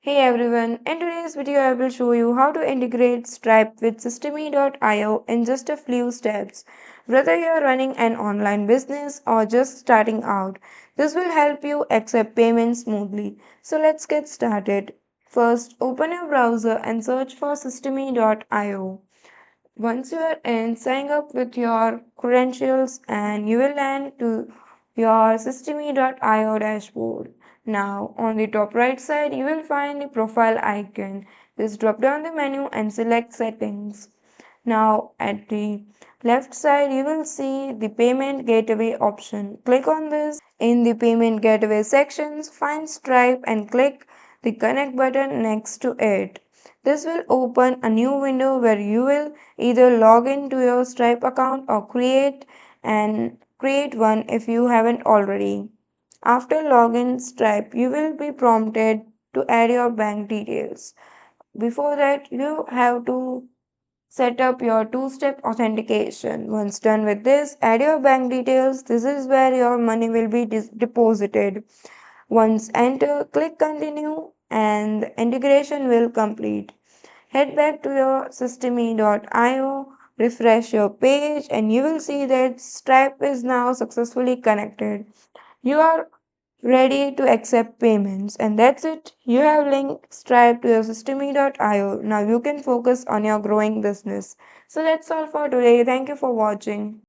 Hey everyone, in today's video I will show you how to integrate Stripe with Systemy.io in just a few steps. Whether you are running an online business or just starting out, this will help you accept payments smoothly. So let's get started. First, open your browser and search for Systemy.io. Once you are in, sign up with your credentials and you will land to your systeme.io dashboard. Now, on the top right side, you will find the profile icon. Just drop down the menu and select settings. Now, at the left side, you will see the payment gateway option. Click on this. In the payment gateway sections, find Stripe and click the connect button next to it. This will open a new window where you will either log into your Stripe account or create one if you haven't already. After login Stripe, you will be prompted to add your bank details. Before that, you have to set up your two-step authentication. Once done with this, add your bank details. This is where your money will be deposited. Once enter, click continue and the integration will complete. Head back to your systeme.io, refresh your page and you will see that Stripe is now successfully connected. You are ready to accept payments and that's it. You have linked Stripe to your systeme.io. Now you can focus on your growing business. So that's all for today. Thank you for watching.